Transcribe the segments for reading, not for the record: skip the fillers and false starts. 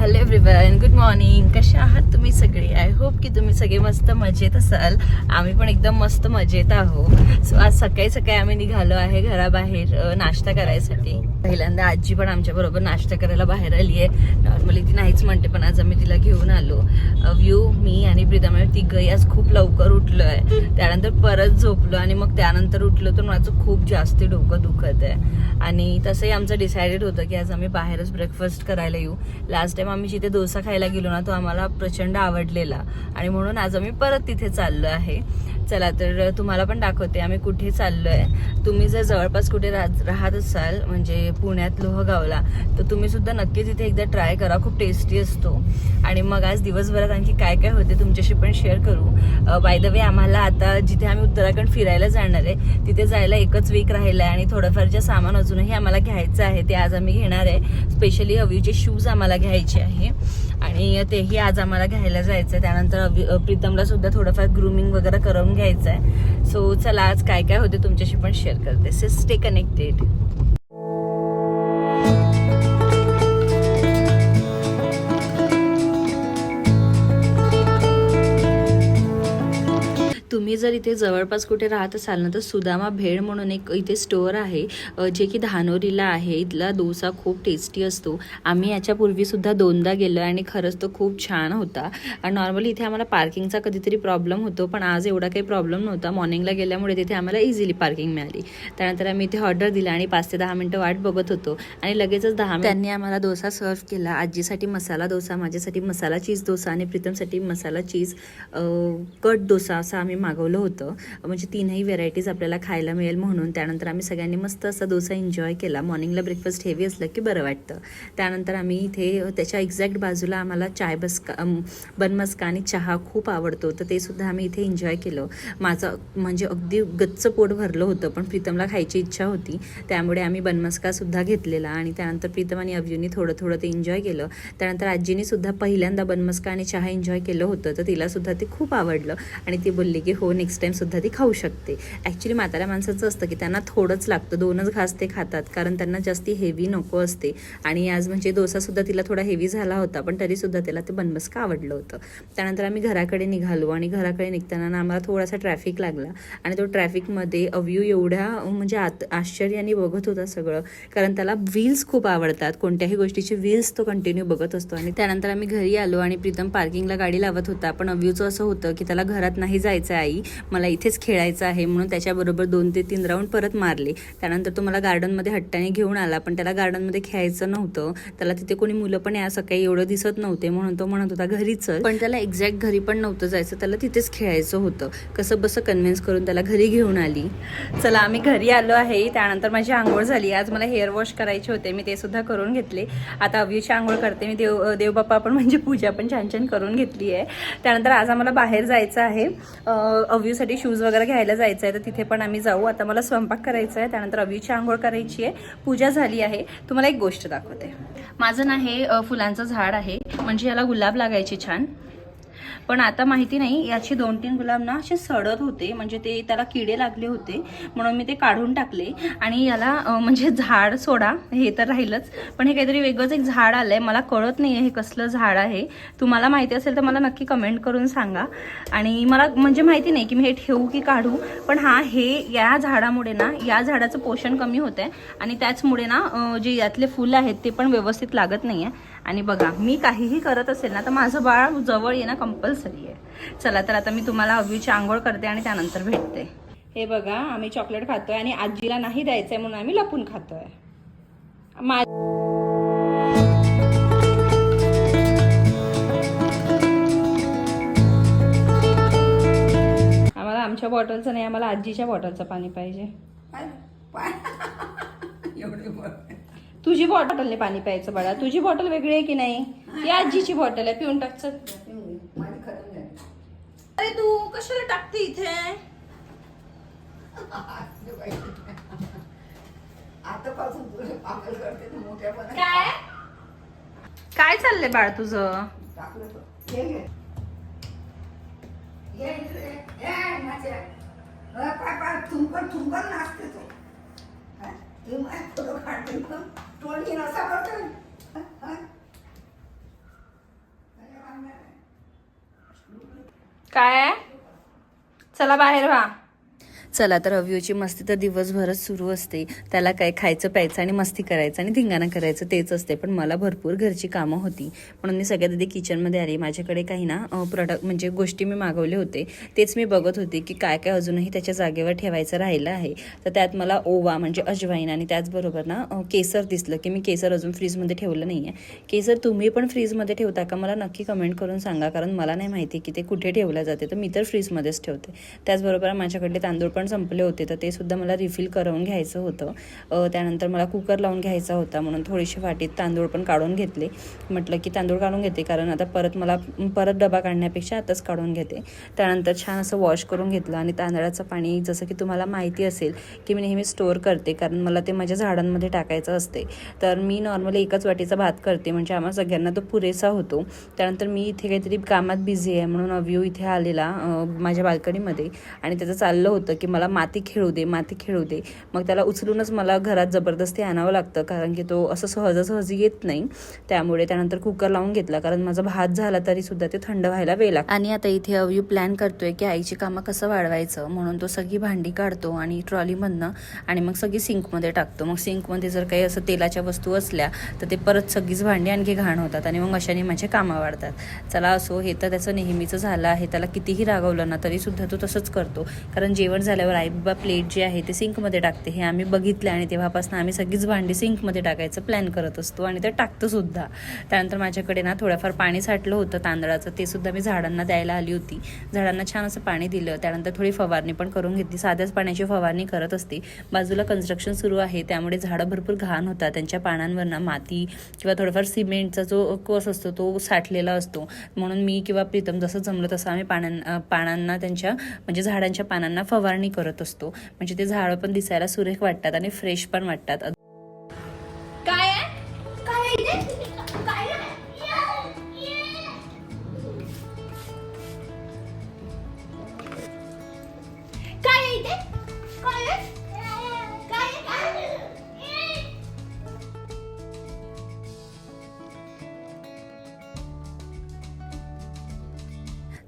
Hello everyone, good morning. कशा आहात तुम्ही सगळे? आय होप की तुम्ही सगळे मस्त मजेत असाल. आम्ही पण एकदम मस्त मजेत आहोत. सो आज सकाळी सकाळी आम्ही निघालो आहे घराबाहेर नाश्ता करायसाठी. पहिल्यांदा आजी पण आमच्या बरोबर नाश्ता करायला बाहेर आली आहे. नॉर्मली ती नाहीच म्हणते, पण आज आम्ही तिला घेऊन आलो. व्यू, मी आणि प्रीतम तिघही आज खूप लवकर उठलो आहे. त्यानंतर परत झोपलो आणि मग त्यानंतर उठलो तर माझं खूप जास्त डोकं दुखत आहे. आणि तसंही आमचं डिसायडेड होतं की आज आम्ही बाहेरच ब्रेकफास्ट करायला येऊ. लास्ट टाइम आम्ही जिथे डोसा खायला गेलो ना, तो आम्हाला प्रचंड आवडलेला आणि म्हणून आज आम्ही परत तिथे चाललो आहे. चला तर तुम्हाला पण दाखवते आम्ही कुठे चाललो आहे. तुम्ही जर जवळपास कुठे राहत असाल, म्हणजे पुण्यात लोहगावला, तर तुम्ही सुद्धा नक्कीच इथे एकदा ट्राय करा. खूप टेस्टी असतो. आणि मग आज दिवसभरात आणखी काय काय होते तुमच्याशी पण शेअर करू. बाय द वे, आम्हाला आता जिथे आम्ही उत्तराखंड फिरायला जाणार आहे तिथे जायला एकच वीक राहिला आहे आणि थोडंफार जे सामान अजूनही आम्हाला घ्यायचं आहे ते आज आम्ही घेणार आहे. स्पेशली अवीचे शूज आम्हाला घ्यायचे आहे आणि तेही आज आम्हाला घ्यायला जायचं आहे. त्यानंतर प्रीतमला सुद्धा थोडंफार ग्रूमिंग वगैरे करून घ्यायचं आहे. सो चला आज काय काय होते तुमच्याशी पण शेअर करते. So stay connected. तुम्ही जर इथे जवळपास कुठे राहत असाल ना, तर सुदामा भेळ म्हणून एक इथे स्टोअर आहे जे की धानोरीला आहे. इथला डोसा खूप टेस्टी असतो. आम्ही याच्यापूर्वी सुद्धा दोनदा गेलो आणि खरंच तो खूप छान होता. आणि नॉर्मली इथे आम्हाला पार्किंगचा कधीतरी प्रॉब्लेम होतो, पण आज एवढा काही प्रॉब्लेम नव्हता. मॉर्निंगला गेल्यामुळे तिथे आम्हाला इझिली पार्किंग मिळाली. त्यानंतर आम्ही इथे ऑर्डर दिला आणि 5 ते 10 मिनटं वाट बघत होतो आणि लगेचच 10 मिनिट त्यांनी आम्हाला डोसा सर्व केला. आजीसाठी मसाला डोसा, माझ्यासाठी मसाला चीज डोसा आणि प्रीतमसाठी मसाला चीज कट डोसा असं आम्ही मागवलं होतं. म्हणजे तीनही व्हेरायटीज आपल्याला खायला मिळेल म्हणून. त्यानंतर आम्ही सगळ्यांनी मस्त असा डोसा एन्जॉय केला. मॉर्निंगला ब्रेकफास्ट हेवी असलं की बरं वाटतं. त्यानंतर आम्ही इथे त्याच्या एक्झॅक्ट बाजूला आम्हाला बनमस्का आणि चहा खूप आवडतो, तर ते सुद्धा आम्ही इथे एन्जॉय केलं. माझं म्हणजे अगदी गच्च पोट भरलं होतं, पण प्रीतमला खायची इच्छा होती त्यामुळे आम्ही बनमस्का सुद्धा घेतलेला आणि त्यानंतर प्रीतम आणि अव्यूनी थोडं थोडं ते एन्जॉय केलं. त्यानंतर आजीनी सुद्धा पहिल्यांदा बनमस्का आणि चहा एन्जॉय केलं होतं, तर तिला सुद्धा ते खूप आवडलं आणि ती बोलली की हो, नेक्स्ट टाइम सुद्धा ती खाऊ शकते. ॲक्च्युली म्हाताऱ्या माणसाचं असतं की त्यांना थोडंच लागतं, 2च घास ते खातात, कारण त्यांना जास्ती हेवी नको असते. आणि आज म्हणजे डोसा सुद्धा तिला थोडा हेवी झाला होता, पण तरीसुद्धा तिला ते बनमस्का आवडलं होतं. त्यानंतर आम्ही घराकडे निघालो आणि घराकडे निघताना आम्हाला थोडासा ट्रॅफिक लागला आणि तो ट्रॅफिकमध्ये अव्यू एवढ्या म्हणजे आश्चर्याने बघत होता सगळं, कारण त्याला व्हील्स खूप आवडतात. कोणत्याही गोष्टीचे व्हील्स तो कंटिन्यू बघत असतो. आणि त्यानंतर आम्ही घरी आलो आणि प्रीतम पार्किंगला गाडी लावत होता, पण अव्यूचं असं होतं की त्याला घरात नाही जायचं, आई मला इथेच खेळायचं आहे, म्हणून त्याच्याबरोबर 2 ते 3 राऊंड परत मारले. त्यानंतर तो मला गार्डनमध्ये हट्टाने घेऊन आला, पण त्याला गार्डनमध्ये खेळायचं नव्हतं. त्याला तिथे कोणी मुलं पण या सकाळी एवढं दिसत नव्हते, म्हणून तो म्हणत होता घरी चल, पण त्याला एक्झॅक्ट घरी पण नव्हतं जायचं, त्याला तिथेच खेळायचं होतं. कसं बसं कन्व्हिन्स करून त्याला घरी घेऊन आली. चला आम्ही घरी आलो आहे. त्यानंतर माझी आंघोळ झाली. आज मला हेअर वॉश करायचे होते, मी ते सुद्धा करून घेतले. आता अव्यूची आंघोळ करते मी. देवबाप्पा पण म्हणजे पूजा पण छान छान करून घेतली आहे. त्यानंतर आज आम्हाला बाहेर जायचं आहे. अव्यूसाठी शूज वगैरे घ्यायला जायचं आहे, तर तिथे पण आम्ही जाऊ. आता मला स्वयंपाक करायचा आहे, त्यानंतर अव्यूची आंघोळ करायची आहे, पूजा झाली आहे. तुम्हाला एक गोष्ट दाखवते. माझं ना हे फुलांचं झाड आहे, म्हणजे याला गुलाब लागायचे छान, पण आता माहिती नाही याचे 2-3 गुलाब ना असे सडत होते, म्हणजे ते त्याला किडे लागले होते, म्हणून मी ते काढून टाकले. आणि याला म्हणजे झाड सोडा, हे तर राहिलंच, पण हे काहीतरी वेगळंच एक झाड आलंय. मला कळत नाही आहे हे कसलं झाड आहे. तुम्हाला माहिती असेल तर मला नक्की कमेंट करून सांगा. आणि मला म्हणजे माहिती नाही की मी हे ठेवू की काढू, पण हा हे या झाडामुळे ना या झाडाचं पोषण कमी होत आहे आणि त्याचमुळे ना जे यातले फुलं आहेत ते पण व्यवस्थित लागत नाही आहे. आणि बघा, मी काहीही करत असेल ना तर माझं बाळ जवळ येणं कंपल्सरी आहे. चला तर आता मी तुम्हाला अव्यूची आंघोळ करते आणि त्यानंतर भेटते. हे बघा, आम्ही चॉकलेट खातोय आणि आजीला नाही द्यायचंय म्हणून आम्ही लपून खातोय. आम्हाला आमच्या बॉटलचं नाही, आम्हाला आजीच्या बॉटलचं पाणी पाहिजे. तुझी बॉटलने पाणी प्यायचं बाळा. तुझी बॉटल वेगळी आहे की नाही? ही आजीची बॉटल आहे, पिऊन टाक. अरे तू कशाला टाकते इथे? काय काय चाललंय बाळ तुझं? नाचते तो. काय चला बाहेर व्हा. चला तर अव्यूची मस्ती तर दिवसभरच सुरू असते. त्याला काय खायचं प्यायचं आणि मस्ती करायचं आणि धिंगाणा करायचं तेच असते. पण मला भरपूर घरची कामं होती म्हणून मी सगळ्यात आधी किचनमध्ये आली. माझ्याकडे काही ना प्रोडक्ट म्हणजे गोष्टी मी मागवले होते, तेच मी बघत होते की काय काय अजूनही त्याच्या जागेवर ठेवायचं राहिलं आहे. तर त्यात मला ओवा म्हणजे अजवाईन आणि त्याचबरोबर ना केसर दिसलं की मी केसर अजून फ्रीजमध्ये ठेवलं नाही आहे. केसर तुम्ही पण फ्रीजमध्ये ठेवता का मला नक्की कमेंट करून सांगा, कारण मला नाही माहिती की ते कुठे ठेवलं जाते. तर मी तर फ्रीजमध्येच ठेवते. त्याचबरोबर माझ्याकडले तांदूळ पण संपले होते तर ते सुद्धा मला रिफिल करून घ्यायचं होतं. त्यानंतर मला कुकर लावून घ्यायचा होता म्हणून थोडीशी वाटीत तांदूळ पण काढून घेतले. म्हटलं की तांदूळ काढून घेते कारण आता परत डबा काढण्यापेक्षा आताच काढून घेते. त्यानंतर छान असं वॉश करून घेतलं आणि तांदळाचं पाणी जसं की तुम्हाला माहिती असेल की मी नेहमी स्टोअर करते कारण मला ते माझ्या झाडांमध्ये टाकायचं असते. तर मी नॉर्मली एकच वाटीचा भात करते म्हणजे आम्हा सगळ्यांना तो पुरेसा होतो. त्यानंतर मी इथे काहीतरी कामात बिझी आहे म्हणून अव्यू इथे आलेला माझ्या बाल्कनीमध्ये आणि त्याचं चाललं होतं की मला माती खेळू दे. मग त्याला उचलूनच मला घरात जबरदस्ती आणावं लागतं कारण की तो असं सहजासहजी येत नाही. त्यामुळे त्यानंतर कुकर लावून घेतला कारण माझा भात झाला तरी सुद्धा ते थंड व्हायला वेळ लागतो. आणि आता इथे अव्यू प्लॅन करतोय की आईची कामं कसं वाढवायचं म्हणून तो सगळी भांडी काढतो आणि ट्रॉलीमधनं आणि मग सगळी सिंकमध्ये टाकतो. मग सिंकमध्ये जर काही असं तेलाच्या वस्तू असल्या तर ते परत सगळीच भांडी आणखी घाण होतात आणि मग अशाने माझे कामं वाढतात. चला असो, हे तर त्याचं नेहमीचं झालं आहे. त्याला कितीही रागवलं ना तरी सुद्धा तो तसंच करतो कारण जेवण झाल्यावर आई बाबा प्लेट जी आहे ते सिंकमध्ये टाकते हे आम्ही बघितलं आणि तेव्हापासून आम्ही सगळीच भांडी सिंकमध्ये टाकायचं प्लॅन करत असतो आणि ते टाकतो सुद्धा. त्यानंतर माझ्याकडे ना थोडंफार पाणी साठलं होतं तांदळाचं, ते सुद्धा मी झाडांना द्यायला आली होती. झाडांना छान असं पाणी दिलं. त्यानंतर थोडी फवारणी पण करून घेतली. साध्याच पाण्याची फवारणी करत असते. बाजूला कन्स्ट्रक्शन सुरू आहे त्यामुळे झाडं भरपूर घाण होतात. त्यांच्या पानांवरनं माती किंवा थोडंफार सिमेंटचा जो कस असतो तो साठलेला असतो. म्हणून मी किंवा प्रीतम जसं जमलं तसं आम्ही पानांना त्यांच्या म्हणजे झाडांच्या पानांना फवारणी करत असतो. म्हणजे ते झाडं पण दिसायला सुरेख वाटतात आणि फ्रेश पण वाटतात. काय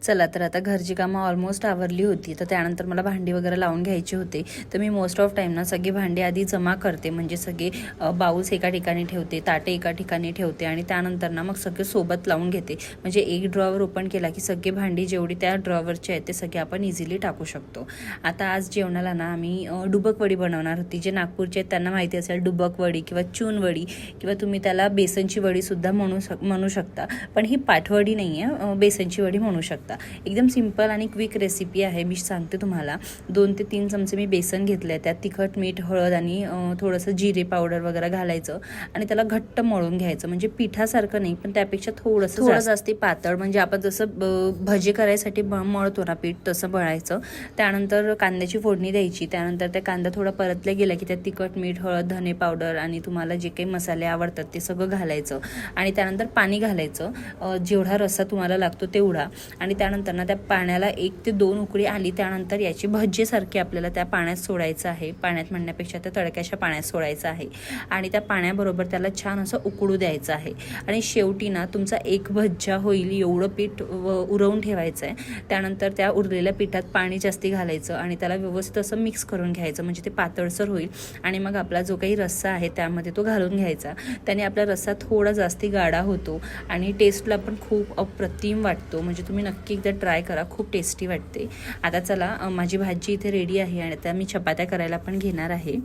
चला तर आता घरची कामं ऑलमोस्ट आवरली होती. तर त्यानंतर मला भांडी वगैरे लावून घ्यायची होते. तर मी मोस्ट ऑफ टाईम ना सगळी भांडी आधी जमा करते म्हणजे सगळे बाउल्स एका ठिकाणी ठेवते, ताटे एका ठिकाणी ठेवते आणि त्यानंतर ना मग सगळे सोबत लावून घेते. म्हणजे एक ड्रॉवर ओपन केला की सगळी भांडी जेवढी त्या ड्रॉवरची आहेत ते सगळे आपण इझिली टाकू शकतो. आता आज जेवणाला ना आम्ही डुबक वडी बनवणार होती. जे नागपूरचे आहेत त्यांना माहिती असेल डुबक वडी किंवा चून वडी किंवा तुम्ही त्याला बेसनची वडीसुद्धा म्हणू शकता. पण ही पाठवडी नाही आहे, बेसनची वडी म्हणू शकता. एकदम सिंपल आणि क्विक रेसिपी आहे. मी सांगते तुम्हाला. 2 ते 3 चमचे मी बेसन घेतले. त्यात तिखट, मीठ, हळद आणि थोडंसं जिरे पावडर वगैरे घालायचं आणि त्याला घट्ट मळून घ्यायचं. म्हणजे पिठासारखं नाही पण त्यापेक्षा थोडं जास्ती पातळ, म्हणजे आपण जसं भजी करायसाठी मळतो ना पीठ तसं मळायचं. त्यानंतर कांद्याची फोडणी द्यायची. त्यानंतर त्या कांदा थोडा परतल्या गेला की त्यात तिखट, मीठ, हळद, धने पावडर आणि तुम्हाला जे काही मसाले आवडतात ते सगळं घालायचं आणि त्यानंतर पाणी घालायचं. जेवढा रस्सा तुम्हाला लागतो तेवढा. आणि त्यानंतर ना त्या पाण्याला 1 ते 2 उकळी आली त्यानंतर याची भज्जीसारखी आपल्याला त्या पाण्यात सोडायचं आहे. पाण्यात म्हणण्यापेक्षा त्या तडक्याच्या पाण्यात सोडायचं आहे आणि त्या पाण्याबरोबर त्याला छान असं उकळू द्यायचं आहे. आणि शेवटी ना तुमचा एक भज्जा होईल एवढं पीठ उरवून ठेवायचं आहे. त्यानंतर त्या उरलेल्या पिठात पाणी जास्ती घालायचं आणि त्याला व्यवस्थित असं मिक्स करून घ्यायचं म्हणजे ते पातळसर होईल. आणि मग आपला जो काही रस्सा आहे त्यामध्ये तो घालून घ्यायचा. त्याने आपला रस्सा थोडा जास्ती गाढा होतो आणि टेस्टला पण खूप अप्रतिम वाटतो. म्हणजे तुम्ही नक्की एकदा ट्राय करा, खूप टेस्टी वाटते. आता चला माझी भाजी इथे रेडी आहे आणि आता मी चपात्या करायला पण घेणार आहे.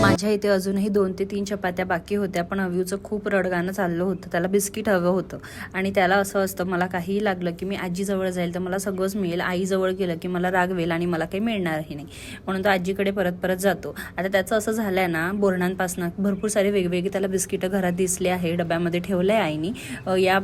माझ्या इथे अजूनही 2 ते 3 चपात्या बाकी होत्या पण अव्यूचं खूप रडगाणं चाललं होतं. त्याला बिस्किट हवं होतं आणि त्याला असं असतं मला काहीही लागलं की मी आजीजवळ जाईल तर मला सगळंच मिळेल, आईजवळ गेलं की मला रागवेल आणि मला काही मिळणारही नाही, म्हणून तो आजीकडे परत जातो. आता त्याचं असं झालंय ना बोरणांपासून भरपूर सारे वेगवेगळे त्याला बिस्किटं घरात दिसले आहे, डब्यामध्ये ठेवले आहे आईनी. या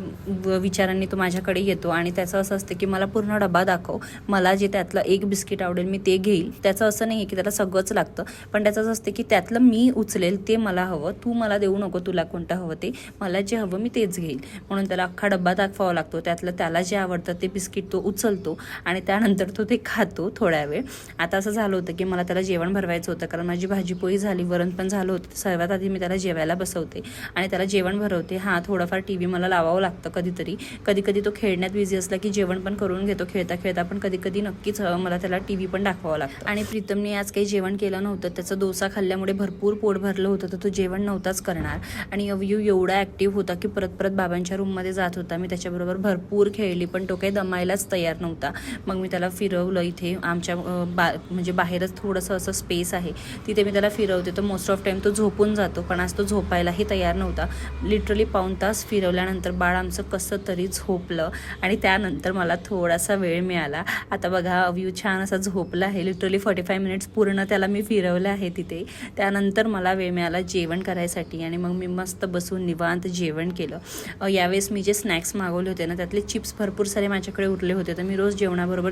विचारांनी तो माझ्याकडे येतो आणि त्याचं असं असतं की मला पूर्ण डबा दाखव, मला जे त्यातलं एक बिस्किट आवडेल मी ते घेईल. त्याचं असं नाही की त्याला सगळंच लागतं पण त्याचं असं असतं की त्यातलं मी उचलेल ते मला हवं, तू मला देऊ नको तुला कोणतं हवं ते, मला जे हवं मी तेच घेईल. म्हणून त्याला अख्खा डब्बा दाखवावा लागतो. त्यातलं त्याला जे आवडतं ते बिस्किट तो उचलतो आणि त्यानंतर तो ते खातो थोड्या वेळ. आता असं झालं होतं की मला त्याला जेवण भरवायचं होतं, कारण माझी भाजीपोळी झाली, वरण पण झालं होतं. सर्वात आधी मी त्याला जेवायला बसवते आणि त्याला जेवण भरवते. हां, थोडंफार टी व्ही मला लावावं लागतं कधीतरी. कधी तो खेळण्यात बिझी असला की जेवण पण करून घेतो खेळता खेळता, पण कधी नक्कीच मला त्याला टी व्ही पण दाखवावं लागतं. आणि प्रीतमने आज काही जेवण केलं नव्हतं. त्याचं डोसा खाल्ल्यामुळे भरपूर पोट भरलं होतं, तर तो जेवण नव्हताच करणार. आणि अवयू एवढा ॲक्टिव्ह होता की परत बाबांच्या रूममध्ये जात होता. मी त्याच्याबरोबर भरपूर खेळली, पण तो काही दमायलाच तयार नव्हता. मग मी त्याला फिरवलं. इथे आमच्या म्हणजे बाहेरच थोडंसं असं स्पेस आहे, तिथे मी त्याला फिरवते. तर मोस्ट ऑफ टाईम तो झोपून जातो, पण आज तो झोपायलाही तयार नव्हता. लिटरली पाऊण तास फिरवल्यानंतर बाळ आमचं कसं तरी झोपलं आणि त्यानंतर मला थोडासा वेळ मिळाला. आता बघा अवयू छान असा झोपला आहे. लिटरली 45 मिनिट्स पूर्ण त्याला मी फिरवलं आहे तिथे. त्यानंतर मला वेळ मिळाला जेवण करायसाठी आणि मग मी मस्त बसून निवांत जेवण केलं. यावेळेस मी जे स्नॅक्स मागवले होते ना, त्यातले चिप्स भरपूर सारे माझ्याकडे उरले होते, तर मी रोज जेवणाबरोबर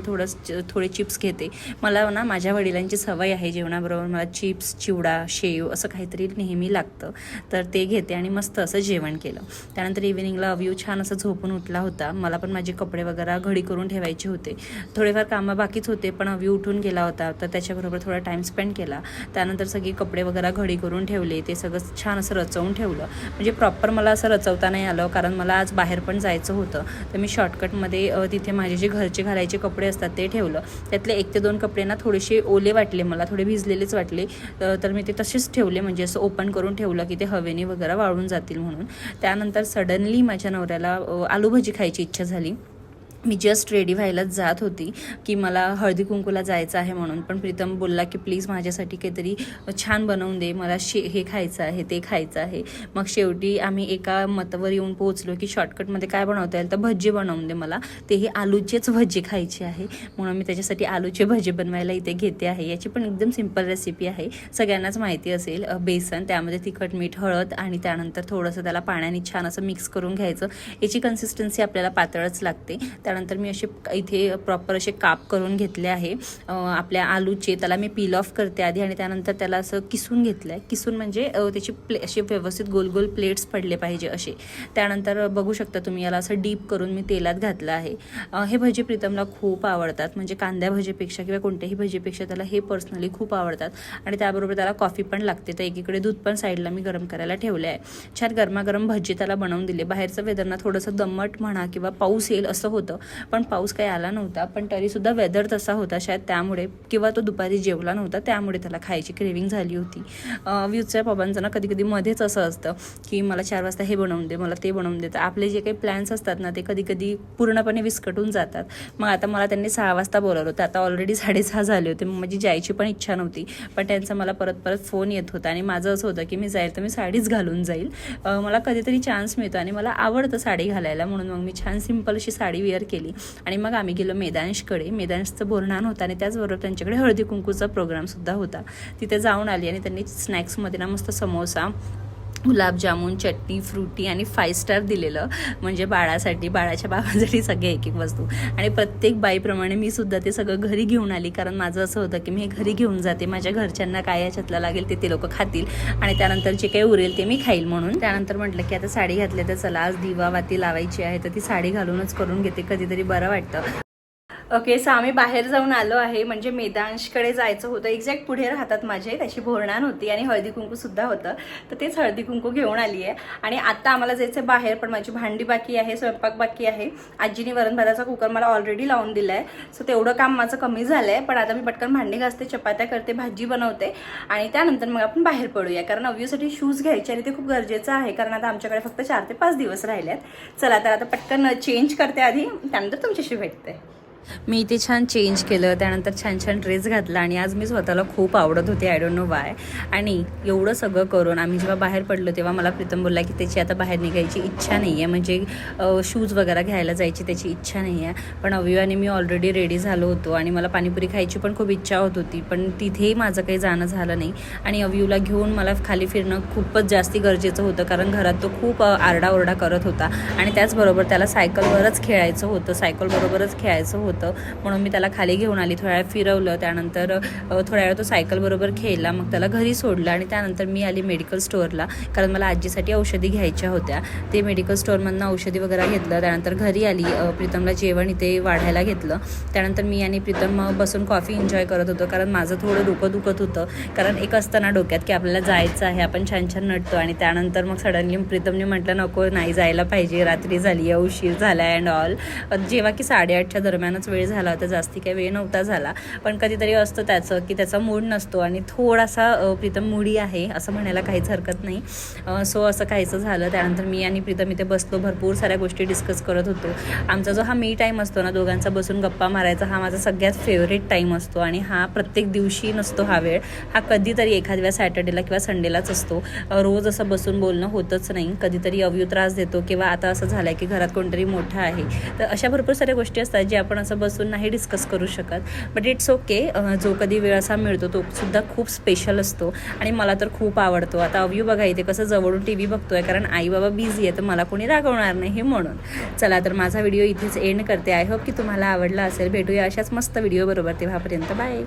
थोडे चिप्स घेते. मला ना माझ्या वडिलांची सवय आहे, जेवणाबरोबर मला चिप्स, चिवडा, शेव असं काहीतरी नेहमी लागतं, तर ते घेते आणि मस्त असं जेवण केलं. त्यानंतर इव्हिनिंगला अवयू छान असं झोपून उठला होता. मला पण माझे कपडे वगैरे घडी करून ठेवायचे होते. थोडेफार कामं बाकीच होते, पण अवयू उठून गेला होता, तर त्याच्याबरोबर थोडा टाईम स्पेंड केला. त्यानंतर सगळी कपडे वगैरे घडी करून ठेवले. ते सगळं छान असं रचवून ठेवलं. म्हणजे प्रॉपर मला असं रचवता नाही आलं, कारण मला आज बाहेर पण जायचं होतं. तर मी शॉर्टकटमध्ये तिथे माझे जे घरचे घालायचे कपडे असतात ते ठेवलं. त्यातले 1 ते 2 कपडे ना थोडेसे ओले वाटले मला, थोडे भिजलेलेच वाटले, तर मी ते तसेच ठेवले. म्हणजे असं ओपन करून ठेवलं की ते हवेने वगैरे वाळून जातील म्हणून. त्यानंतर सडनली माझ्या नवऱ्याला आलू भजी खायची इच्छा झाली. मी जस्ट रेडी व्हायलाच जात होती की मला हळदी कुंकूला जायचं आहे म्हणून, पण प्रीतम बोलला की प्लीज माझ्यासाठी काहीतरी छान बनवून दे, मला हे खायचं आहे, ते खायचं आहे. मग शेवटी आम्ही एका मतावर येऊन पोहोचलो की शॉर्टकटमध्ये काय बनवता येईल, तर भजी बनवून दे मला, तेही आलूचेच भजी खायचे आहे. म्हणून मी त्याच्यासाठी आलूचे भजी बनवायला इथे घेते आहे. याची पण एकदम सिंपल रेसिपी आहे, सगळ्यांनाच माहिती असेल. बेसन, त्यामध्ये तिखट, मीठ, हळद आणि त्यानंतर थोडंसं त्याला पाण्याने छान असं मिक्स करून घ्यायचं. याची कन्सिस्टन्सी आपल्याला पातळच लागते. त्यानंतर मी असे इथे प्रॉपर असे काप करून घेतले आहे आपल्या आलूचे. त्याला मी पील ऑफ करते आधी आणि त्यानंतर त्याला असं किसून घेतलं आहे. किसून म्हणजे त्याची असे व्यवस्थित गोल गोल प्लेट्स पडले पाहिजे असे. त्यानंतर बघू शकता तुम्ही, याला असं डीप करून मी तेलात घातलं आहे. हे भजी प्रीतमला खूप आवडतात, म्हणजे कांद्या भजीपेक्षा किंवा कोणत्याही भजीपेक्षा त्याला हे पर्सनली खूप आवडतात. आणि त्याबरोबर त्याला कॉफी पण लागते. तर एकीकडे दूध पण साईडला मी गरम करायला ठेवलं आहे. छान गरमागरम भजी त्याला बनवून दिले. बाहेरचं वेदर ना थोडंसं दमट म्हणा किंवा पाऊस येईल असं होतं, पण पाऊस काही आला नव्हता. पण तरीसुद्धा वेदर तसा होता शायद त्यामुळे, किंवा तो दुपारी जेवला नव्हता त्यामुळे त्याला खायची क्रेविंग झाली होती. व्यूजच्या बाबांचं ना कधी मध्येच असं असतं की मला 4 वाजता हे बनवून दे, मला ते बनवून दे. तर आपले जे काही प्लॅन्स असतात ना ते कधी पूर्णपणे विस्कटून जातात. मग आता मला त्यांनी 6 वाजता बोलावलं होतं. आता ऑलरेडी 6:30 झाले होते. मग माझी जायची पण इच्छा नव्हती, पण त्यांचा मला परत फोन येत होता आणि माझं असं होतं की मी जाईल तर मी साडीच घालून जाईल. मला कधीतरी चान्स मिळतो आणि मला आवडतं साडी घालायला, म्हणून मग मी छान सिंपल अशी साडी वेअर केली. आणि मग आम्ही गेलो मेदांशकडे. मेदांशचं बोरनान होतं आणि त्याचबरोबर त्यांच्याकडे हळदी कुंकूचा प्रोग्रामसुद्धा होता. तिथे जाऊन आली आणि त्यांनी स्नॅक्समध्ये ना मस्त समोसा, गुलाबजामुन, चटणी, फ्रुटी आणि 5 स्टार दिलेलं, म्हणजे बाळासाठी, बाळाच्या बाबांसाठी सगळे एक वस्तू. आणि प्रत्येक बाईप्रमाणे मी सुद्धा ते सगळं घरी घेऊन आली, कारण माझं असं होतं की मी हे घरी घेऊन जाते, माझ्या घरच्यांना काय याच्यातलं लागेल ते लोक खातील आणि त्यानंतर जे काही उरेल ते मी खाईल म्हणून. त्यानंतर म्हटलं की आता साडी घातली तर चला आज दिवाबत्ती लावायची आहे, तर ती साडी घालूनच करून घेते, कधीतरी बरं वाटतं. ओके, सो आम्ही बाहेर जाऊन आलो आहे. म्हणजे मेदांशकडे जायचं होतं, एक्झॅक्ट पुढे राहतात माझे, त्याची बोरनान होती आणि हळदी कुंकूसुद्धा होतं, तर तेच हळदी कुंकू घेऊन आली आहे. आणि आता आम्हाला जायचं बाहेर, पण माझी भांडी बाकी आहे, स्वयंपाक बाकी आहे. आजीने वरण भाताचा कुकर मला ऑलरेडी लावून दिला आहे, सो तेवढं काम माझं कमी झालं आहे. पण आता मी पटकन भांडी घासते, चपात्या करते, भाजी बनवते आणि त्यानंतर मग आपण बाहेर पडूया, कारण अव्यूसाठी शूज घ्यायचे आणि ते खूप गरजेचं आहे, कारण आता आमच्याकडे फक्त 4 ते 5 दिवस राहिले आहेत. चला तर आता पटकन चेंज करते आधी, त्यानंतर तुमच्याशी भेटते. मी इथे छान चेंज केलं, त्यानंतर छान ड्रेस घातला आणि आज मी स्वतःला खूप आवडत होते, आय डोंट नो वाय. आणि एवढं सगळं करून आम्ही जेव्हा बाहेर पडलो तेव्हा मला प्रीतम बोलला की त्याची आता बाहेर निघायची इच्छा नाही आहे, म्हणजे शूज वगैरे घ्यायला जायची त्याची इच्छा नाही आहे. पण अव्यू आणि मी ऑलरेडी रेडी झालो होतो आणि मला पाणीपुरी खायची पण खूप इच्छा होत होती, पण तिथेही माझं काही जाणं झालं नाही. आणि अव्यूला घेऊन मला खाली फिरणं खूपच जास्ती गरजेचं होतं, कारण घरात तो खूप आरडाओरडा करत होता आणि त्याचबरोबर त्याला सायकलवरच खेळायचं होतं, सायकलबरोबरच खेळायचं होतं. होतं, म्हणून मी त्याला खाली घेऊन आली, थोड्या वेळ फिरवलं. त्यानंतर थोड्या वेळ तो सायकल बरोबर खेळला, मग त्याला घरी सोडलं आणि त्यानंतर मी आली मेडिकल स्टोअरला, कारण मला आजीसाठी औषधी घ्यायच्या होत्या. ते मेडिकल स्टोअरमधनं औषधी वगैरे घेतलं. त्यानंतर घरी आली, प्रीतमला जेवण इथे वाढायला घेतलं. त्यानंतर मी आणि प्रीतम बसून कॉफी एन्जॉय करत होतो, कारण माझं थोडं डोकं दुखत होतं. कारण एक असतं ना डोक्यात की आपल्याला जायचं आहे, आपण छान छान नटतो आणि त्यानंतर मग सडनली प्रीतमने म्हटलं नको, नाही जायला पाहिजे, रात्री झाली आहे, उशीर झाला आहे अँड ऑल. जेव्हा की 8:30च्या दरम्यानच वेळ झाला होता, जास्ती काही वेळ नव्हता झाला. पण कधीतरी असतं त्याचं की त्याचा मूड नसतो आणि थोडासा प्रीतम मूडी आहे असं म्हणायला काहीच हरकत नाही. सो असं काहीचं झालं. त्यानंतर मी आणि प्रीतम इथे बसलो, भरपूर साऱ्या गोष्टी डिस्कस करत होतो. आमचा जो हा मी टाईम असतो ना, दोघांचा बसून गप्पा मारायचा, हा माझा सगळ्यात फेवरेट टाईम असतो आणि हा प्रत्येक दिवशी नसतो हा वेळ, हा कधीतरी एखाद्या सॅटर्डेला किंवा संडेलाच असतो. रोज असं बसून बोलणं होतच नाही. कधीतरी अवयू त्रास देतो किंवा आता असं झालं आहे की घरात कोणतरी मोठं आहे, तर अशा भरपूर साऱ्या गोष्टी असतात जे आपण असं बसून नाही डिस्कस करू शकत. But it's okay. जो कधी वेळ असा मिळतो तो सुद्धा खूप स्पेशल असतो आणि मला तर खूप आवडतो. आता अवयू बघा इथे कसं जवळून TV बघतोय, कारण आई बाबा बिझी आहे तर मला कोणी रागवणार नाही म्हणून. चला तर माझा व्हिडिओ इथेच एंड करते. आय होप की तुम्हाला आवडला असेल. भेटूया अशाच मस्त व्हिडिओ बरोबर, तेव्हापर्यंत बाय.